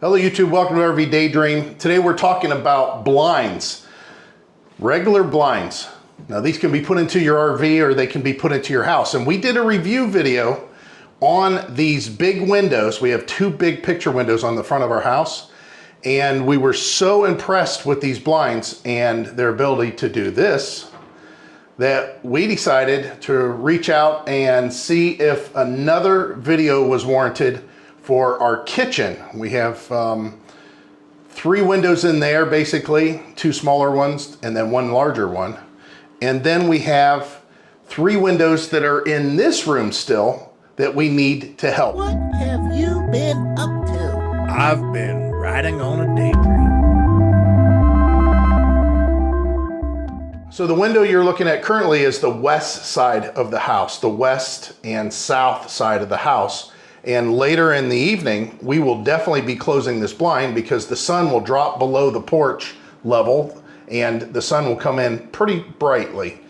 Hello YouTube, welcome to RVDaydream. Today we're talking about blinds, regular blinds. Now these can be put into your RV or they can be put into your house. And we did a review video on these big windows. We have two big picture windows on the front of our house. And we were so impressed with these blinds and their ability to do this that we decided to reach out and see if another video was warranted for our kitchen. We have 3 windows in there, basically, 2 smaller ones and then 1 larger one. And then we have 3 windows that are in this room still that we need to help. What have you been up to? I've been riding on a daydream. So the window you're looking at currently is the west side of the house, the west and south side of the house. And later in the evening, we will definitely be closing this blind because the sun will drop below the porch level and the sun will come in pretty brightly.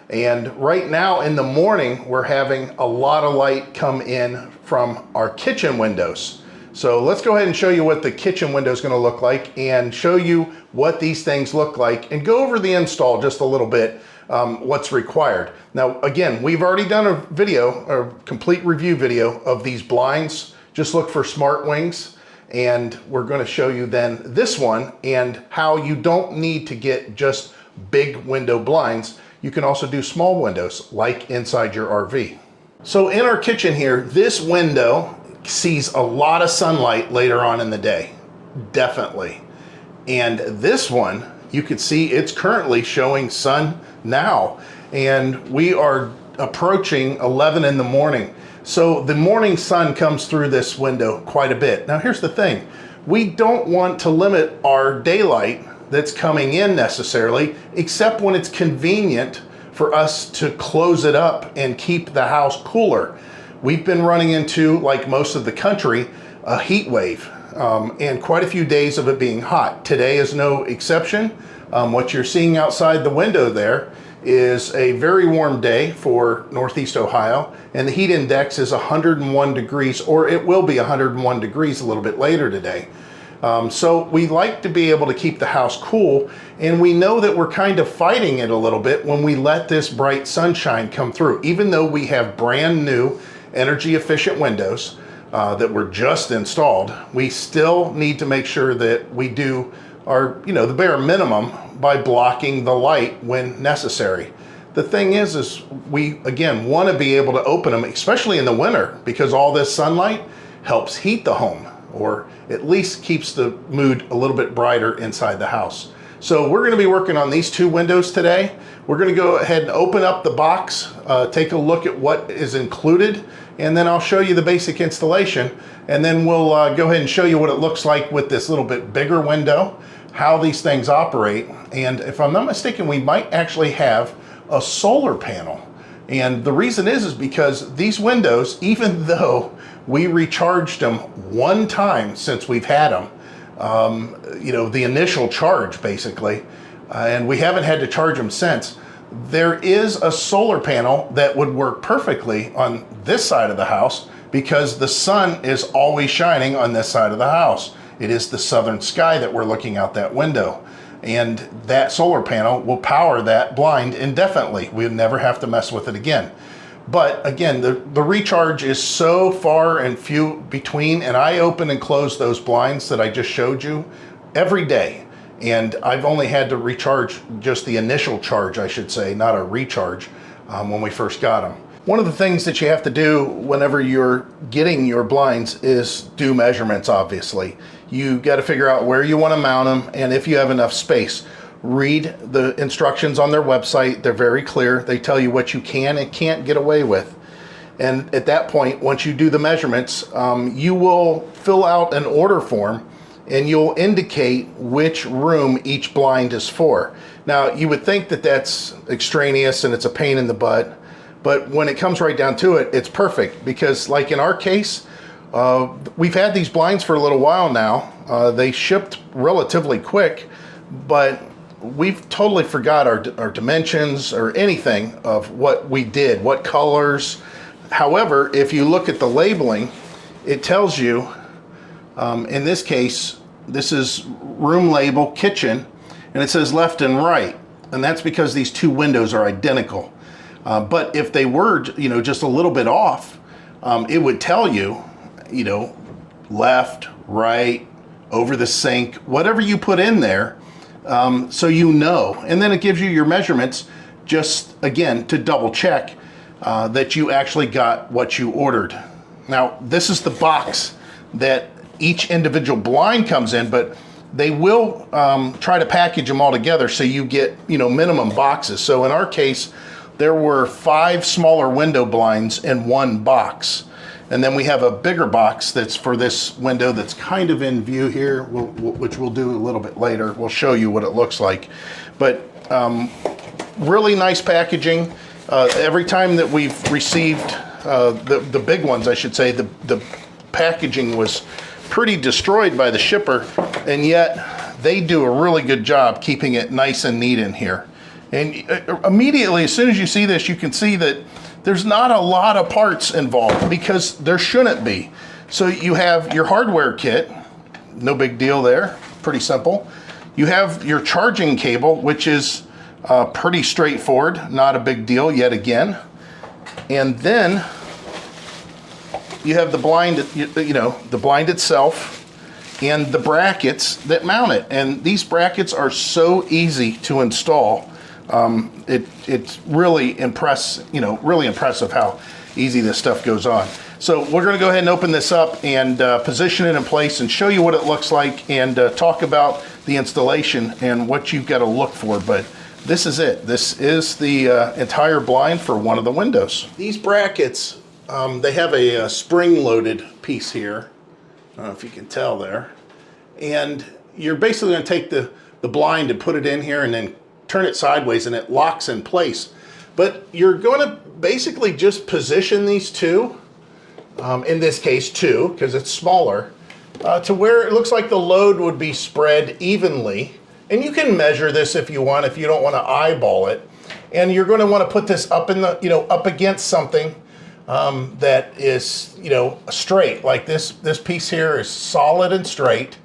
And right now in the morning, we're having a lot of light come in from our kitchen windows. So let's go ahead and show you what the kitchen window is going to look like and show you what these things look like and go over the install just a little bit, what's required. Now, again, we've already done a video, a complete review video of these blinds. Just look for SMARTWINGS, and we're going to show you then this one and how you don't need to get just big window blinds. You can also do small windows like inside your RV. So in our kitchen here, this window sees a lot of sunlight later on in the day, definitely. And this one, you can see it's currently showing sun now, and we are approaching 11 in the morning. So the morning sun comes through this window quite a bit. Now here's the thing, we don't want to limit our daylight that's coming in necessarily, except when it's convenient for us to close it up and keep the house cooler. We've been running into, like most of the country, a heat wave and quite a few days of it being hot. Today is no exception. What you're seeing outside the window there is a very warm day for Northeast Ohio, and the heat index is 101 degrees, or it will be 101 degrees a little bit later today. So we like to be able to keep the house cool, and we know that we're kind of fighting it a little bit when we let this bright sunshine come through. Even though we have brand new energy efficient windows that were just installed, we still need to make sure that we do our, the bare minimum by blocking the light when necessary. The thing is we, again, want to be able to open them, especially in the winter, because all this sunlight helps heat the home, or at least keeps the mood a little bit brighter inside the house. So we're going to be working on these 2 windows today. We're going to go ahead and open up the box, take a look at what is included, and then I'll show you the basic installation, and then we'll go ahead and show you what it looks like with this little bit bigger window, how these things operate. And if I'm not mistaken, we might actually have a solar panel. And the reason is because these windows, even though we recharged them 1 time since we've had them, the initial charge basically, and we haven't had to charge them since, there is a solar panel that would work perfectly on this side of the house because the sun is always shining on this side of the house. It is the southern sky that we're looking out that window. And that solar panel will power that blind indefinitely. We'll never have to mess with it again. But again, the recharge is so far and few between, and I open and close those blinds that I just showed you every day. And I've only had to recharge just the initial charge, I should say, not a recharge when we first got them. One of the things that you have to do whenever you're getting your blinds is do measurements, obviously. You got to figure out where you want to mount them and if you have enough space. Read the instructions on their website. They're very clear. They tell you what you can and can't get away with. And at that point, once you do the measurements, you will fill out an order form and you'll indicate which room each blind is for. Now, you would think that that's extraneous and it's a pain in the butt, but when it comes right down to it, it's perfect because, like in our case, we've had these blinds for a little while now. They shipped relatively quick, but we've totally forgot our dimensions or anything of what we did, what colors. However, if you look at the labeling, it tells you In this case, this is room label kitchen, and it says left and right. And that's because these two windows are identical. But if they were, just a little bit off, it would tell you, left, right, over the sink, whatever you put in there, so and then it gives you your measurements, just again to double check that you actually got what you ordered. Now, this is the box that each individual blind comes in, but they will try to package them all together so you get minimum boxes. So in our case, there were 5 smaller window blinds in one box. And then we have a bigger box that's for this window that's kind of in view here, which we'll do a little bit later. We'll show you what it looks like. But really nice packaging. Every time that we've received the big ones, I should say, the packaging was pretty destroyed by the shipper, and yet they do a really good job keeping it nice and neat in here. And immediately, as soon as you see this, you can see that there's not a lot of parts involved, because there shouldn't be. So you have your hardware kit, no big deal there, pretty simple. You have your charging cable, which is pretty straightforward, not a big deal yet again. And then you have the blind, the blind itself and the brackets that mount it. And these brackets are so easy to install. It's really really impressive how easy this stuff goes on. So we're going to go ahead and open this up and position it in place and show you what it looks like, and talk about the installation and what you've got to look for. But this is it. This is the entire blind for one of the windows. These brackets, they have a spring-loaded piece here. I don't know if you can tell there. And you're basically going to take the blind and put it in here and then turn it sideways, and it locks in place. But you're going to basically just position these two, in this case 2, because it's smaller, to where it looks like the load would be spread evenly. And you can measure this if you want, if you don't want to eyeball it. And you're going to want to put this up in the, up against something that is, straight. Like this piece here is solid and straight.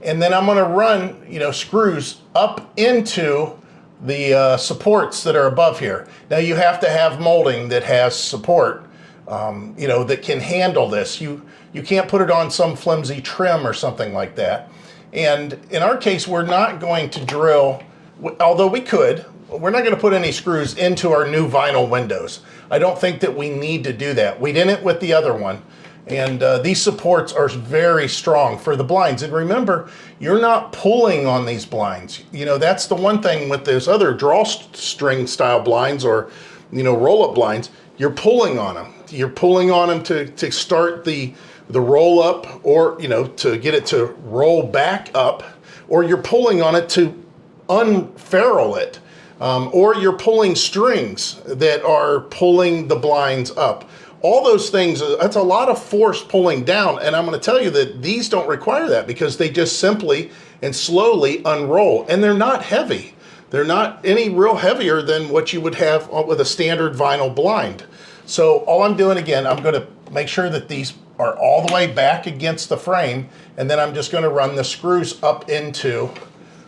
And then I'm going to run, screws up into the supports that are above here. Now you have to have molding that has support, that can handle this. You can't put it on some flimsy trim or something like that. And in our case, we're not going to drill, although we could, we're not going to put any screws into our new vinyl windows. I don't think that we need to do that. We didn't with the other one. And these supports are very strong for the blinds. And remember, you're not pulling on these blinds. That's the one thing with those other drawstring style blinds or, roll-up blinds. You're pulling on them. You're pulling on them to start the roll up, or, to get it to roll back up, or you're pulling on it to unferrule it, or you're pulling strings that are pulling the blinds up. All those things, that's a lot of force pulling down, and I'm going to tell you that these don't require that, because they just simply and slowly unroll, and they're not heavy. They're not any real heavier than what you would have with a standard vinyl blind. So all I'm doing, again, I'm going to make sure that these are all the way back against the frame, and then I'm just going to run the screws up into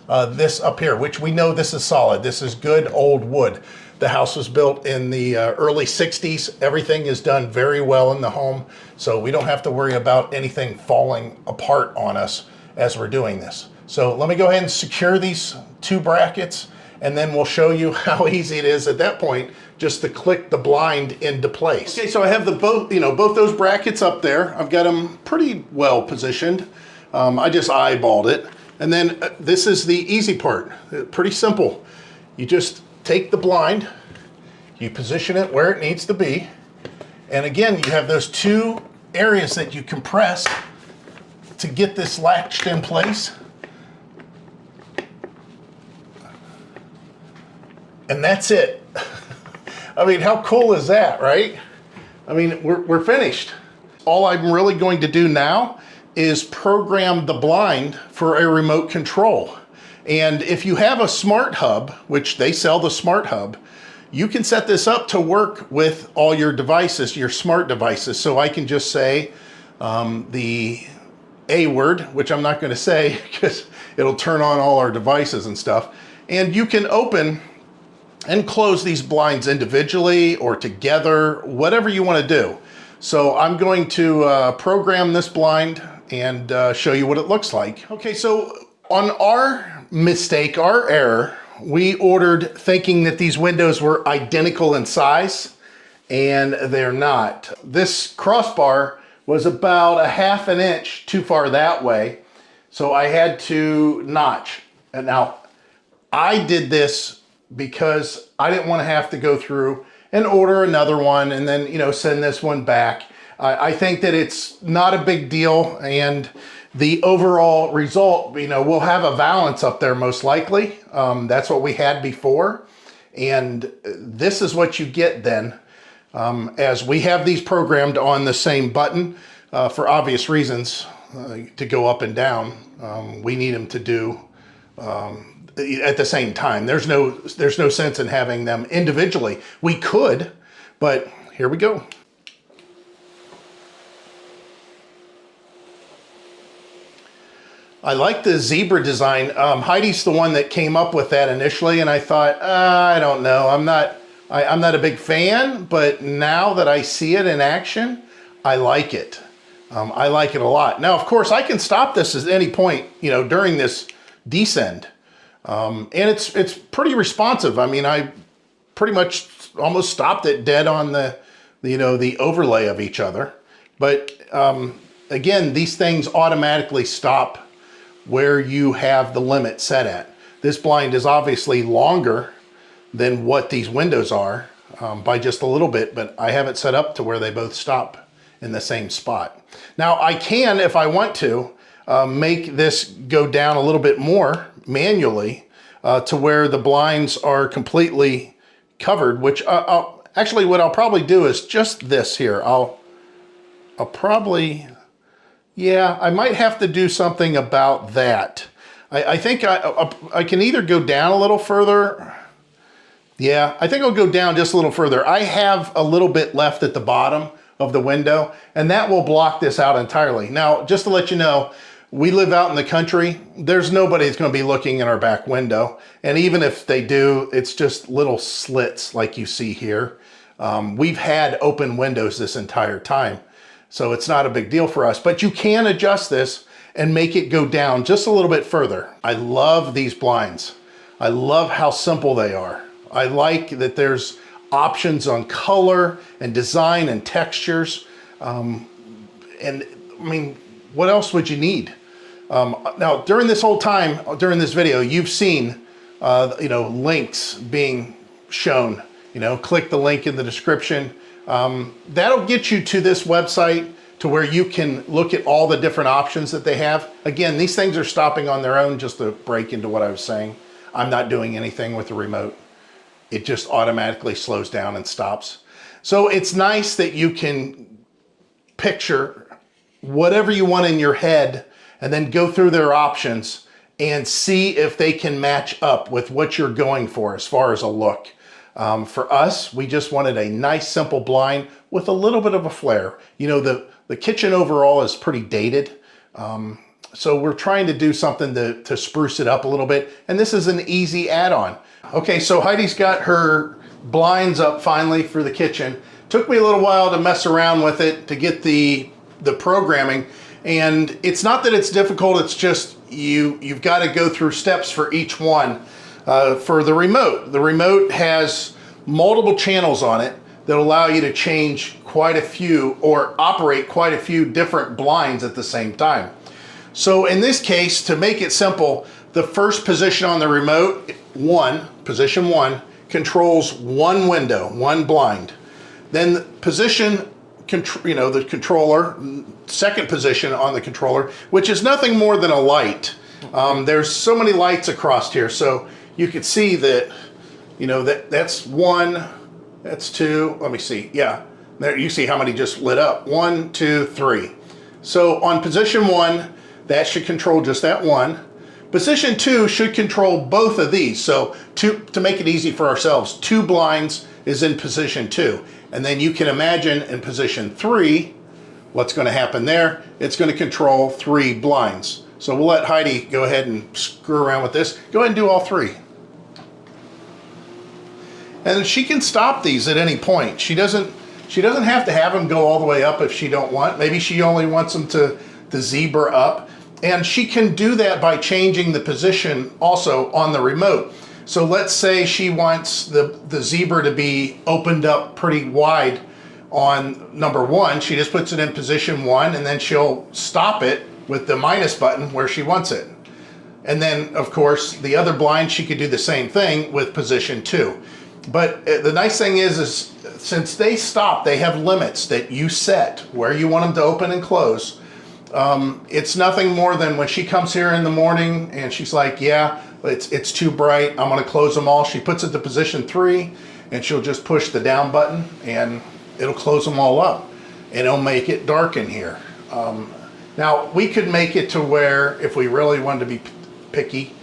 this up here, which we know this is solid. This is good old wood. The house was built in the early 60s. Everything is done very well in the home, so we don't have to worry about anything falling apart on us as we're doing this. So let me go ahead and secure these 2 brackets, and then we'll show you how easy it is at that point just to click the blind into place. Okay, so I have both those brackets up there. I've got them pretty well positioned. I just eyeballed it. And then this is the easy part. Pretty simple. You just take the blind, you position it where it needs to be, and again, you have those 2 areas that you compress to get this latched in place. And that's it. I mean, how cool is that, right? I mean, we're finished. All I'm really going to do now is program the blind for a remote control. And if you have a smart hub, which they sell the smart hub, you can set this up to work with all your devices, your smart devices. So I can just say the A word, which I'm not going to say because it'll turn on all our devices and stuff. And you can open and close these blinds individually or together, whatever you want to do. So I'm going to program this blind and show you what it looks like. Okay, so on our mistake, our error, we ordered thinking that these windows were identical in size, and they're not. This crossbar was about a ½ an inch too far that way, so I had to notch. And now, I did this because I didn't want to have to go through and order another one and then, you know, send this one back. I think that it's not a big deal, and the overall result, you know, we'll have a valance up there most likely. That's what we had before, and this is what you get then. As we have these programmed on the same button for obvious reasons to go up and down. We need them to do at the same time. There's no sense in having them individually. We could, but here we go. I like the zebra design. Heidi's the one that came up with that initially, and I thought, I don't know, I'm not a big fan, but now that I see it in action, I like it. I like it a lot. Now, of course, I can stop this at any point, you know, during this descend. And it's pretty responsive. I mean, I pretty much almost stopped it dead on the you know, the overlay of each other. But again, these things automatically stop where you have the limit set at. This blind is obviously longer than what these windows are by just a little bit, but I have it set up to where they both stop in the same spot. Now I can, if I want to, make this go down a little bit more manually to where the blinds are completely covered, which actually what I'll probably do is just this here. I'll probably, yeah, I might have to do something about that. I think I can either go down a little further. Yeah, I think I'll go down just a little further. I have a little bit left at the bottom of the window, and that will block this out entirely. Now, just to let you know, we live out in the country. There's nobody that's going to be looking in our back window. And even if they do, it's just little slits like you see here. We've had open windows this entire time, so it's not a big deal for us. But you can adjust this and make it go down just a little bit further. I love these blinds. I love how simple they are. I like that there's options on color and design and textures. And I mean, what else would you need? Now, during this whole time, during this video, you've seen, you know, links being shown. You know, click the link in the description. That'll get you to this website to where you can look at all the different options that they have. Again, these things are stopping on their own, just to break into what I was saying. I'm not doing anything with the remote. It just automatically slows down and stops. So it's nice that you can picture whatever you want in your head and then go through their options and see if they can match up with what you're going for as far as a look. For us, we just wanted a nice simple blind with a little bit of a flare. You know, the kitchen overall is pretty dated. So we're trying to do something to spruce it up a little bit. And this is an easy add-on. Okay, so Heidi's got her blinds up finally for the kitchen. Took me a little while to mess around with it to get the programming. And it's not that it's difficult, it's just you've got to go through steps for each one. For the remote. The remote has multiple channels on it that allow you to change quite a few or operate quite a few different blinds at the same time. So in this case, to make it simple, the first position on the remote, position one, controls one window, one blind. Then position, you know, the controller, second position on the controller, which is nothing more than a light. There's so many lights across here, so you can see that, you know, that's one, that's two, let me see, yeah. There you see how many just lit up. 1, 2, 3. So on position one, that should control just that one. Position two should control both of these. So to make it easy for ourselves, 2 blinds is in position 2. And then you can imagine in position 3, what's going to happen there? It's going to control 3 blinds. So we'll let Heidi go ahead and screw around with this. Go ahead and do all 3. And she can stop these at any point. She doesn't have to have them go all the way up if she don't want. Maybe she only wants them to zebra up. And she can do that by changing the position also on the remote. So let's say she wants the zebra to be opened up pretty wide on number 1. She just puts it in position 1, and then she'll stop it with the minus button where she wants it. And then, of course, the other blind, she could do the same thing with position 2. But the nice thing is since they stop, they have limits that you set where you want them to open and close. It's nothing more than when she comes here in the morning and she's like, yeah, it's too bright, I'm going to close them all. She puts it to position 3, and she'll just push the down button, and it'll close them all up, and it'll make it dark in here. Now, we could make it to where, if we really wanted to be picky,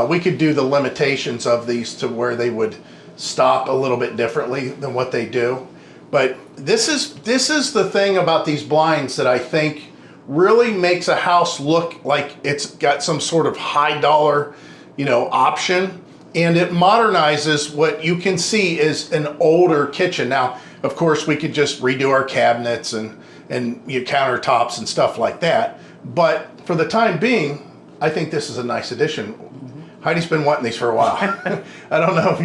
we could do the limitations of these to where they would stop a little bit differently than what they do. But this is the thing about these blinds that I think really makes a house look like it's got some sort of high dollar, option, and it modernizes what you can see is an older kitchen. Now, of course, we could just redo our cabinets and countertops and stuff like that, but for the time being, I think this is a nice addition. Heidi's been wanting these for a while. I don't know if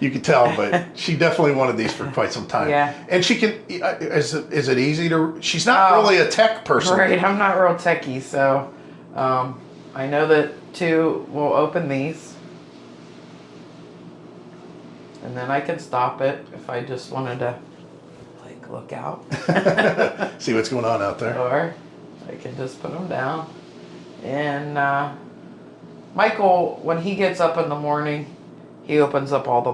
you could tell, but she definitely wanted these for quite some time. Yeah. And she can, is it easy to, she's not really a tech person. Right, I'm not real techie, so I know that 2 will open these. And then I can stop it if I just wanted to, look out. See what's going on out there. Or I can just put them down. And Michael, when he gets up in the morning, he opens up all the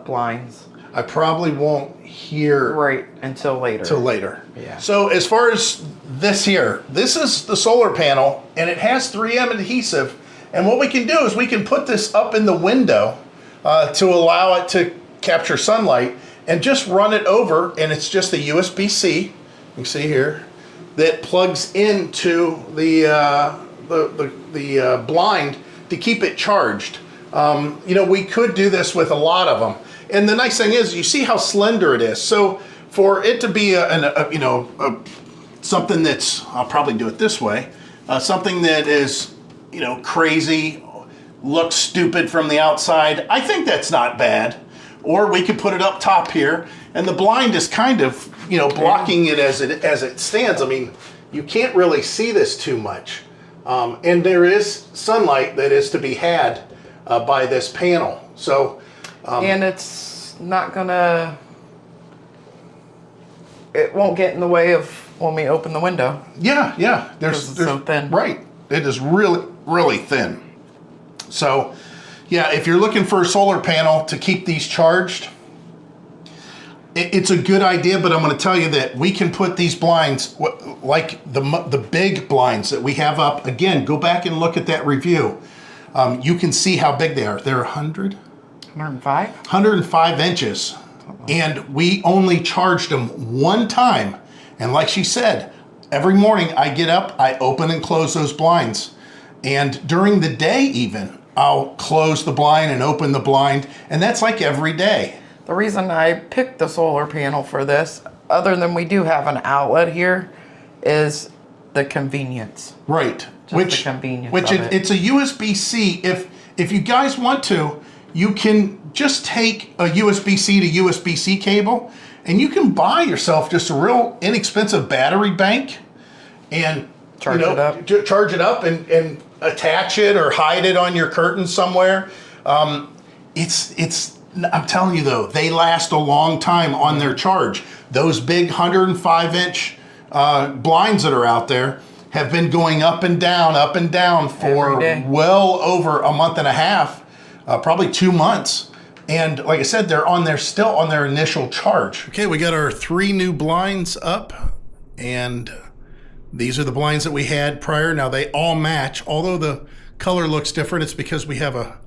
blinds. I probably won't hear Right, until later. till later. Yeah. So as far as this here, this is the solar panel, and it has 3M adhesive. And what we can do is we can put this up in the window to allow it to capture sunlight, and just run it over, and it's just a USB-C, you can see here, that plugs into the blind to keep it charged. We could do this with a lot of them. And the nice thing is, you see how slender it is. So for it to be something that's, I'll probably do it this way, something that is, crazy, looks stupid from the outside, I think that's not bad. Or we could put it up top here, and the blind is kind of, blocking it as it stands. I mean, you can't really see this too much. And there is sunlight that is to be had by this panel. So, and it's not gonna, it won't get in the way of when we open the window. Yeah. There's so thin. Right. It is really, really thin. So, yeah, if you're looking for a solar panel to keep these charged, it's a good idea, but I'm going to tell you that we can put these blinds, like the big blinds that we have up. Again, go back and look at that review. You can see how big they are. They're 105 inches. And we only charged them 1 time. And like she said, every morning I get up, I open and close those blinds. And during the day even, I'll close the blind and open the blind, and that's like every day. The reason I picked the solar panel for this, other than we do have an outlet here, is the convenience. Right. The convenience which of it. It's a USB-C. If you guys want to, you can just take a USB-C to USB-C cable, and you can buy yourself just a real inexpensive battery bank and Charge it up. Charge it up and attach it or hide it on your curtain somewhere. I'm telling you though, they last a long time on their charge. Those big 105-inch blinds that are out there have been going up and down for well over a month and a half, probably 2 months. And like I said, they're still on their initial charge. Okay, we got our 3 new blinds up, and these are the blinds that we had prior. Now they all match, although the color looks different. It's because we have a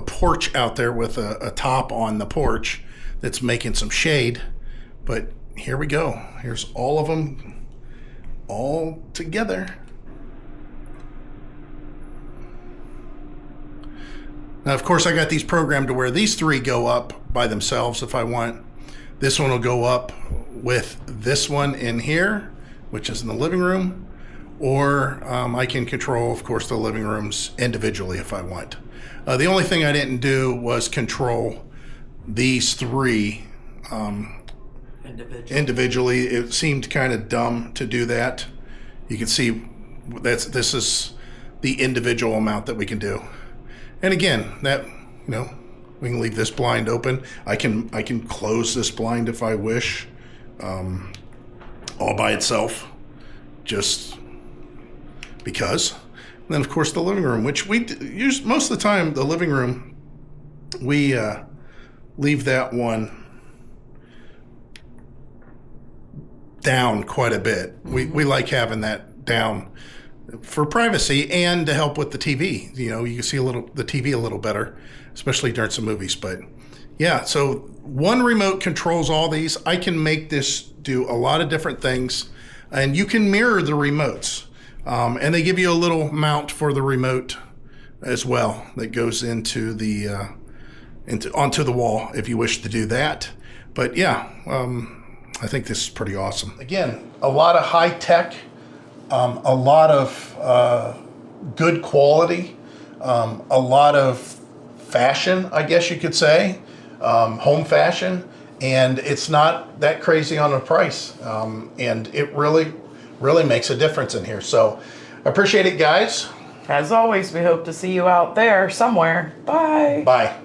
porch out there with a top on the porch that's making some shade. But here we go. Here's all of them all together. Now, of course, I got these programmed to where these 3 go up by themselves if I want. This one will go up with this one in here, which is in the living room, or I can control, of course, the living rooms individually if I want. The only thing I didn't do was control these 3 individually. It seemed kind of dumb to do that. You can see this is the individual amount that we can do. And again, that, we can leave this blind open. I can close this blind if I wish, all by itself, just because. And then of course the living room, which we use most of the time. The living room, we leave that one down quite a bit. We like having that down for privacy and to help with the TV. You can see the TV a little better, especially during some movies. But yeah, so one remote controls all these. I can make this do a lot of different things, and you can mirror the remotes. And they give you a little mount for the remote as well that goes into the onto the wall if you wish to do that. But yeah, I think this is pretty awesome. Again, a lot of high tech. A lot of good quality, a lot of fashion, I guess you could say, home fashion, and it's not that crazy on the price, and it really makes a difference in here. So I appreciate it, guys. As always, we hope to see you out there somewhere. Bye. Bye.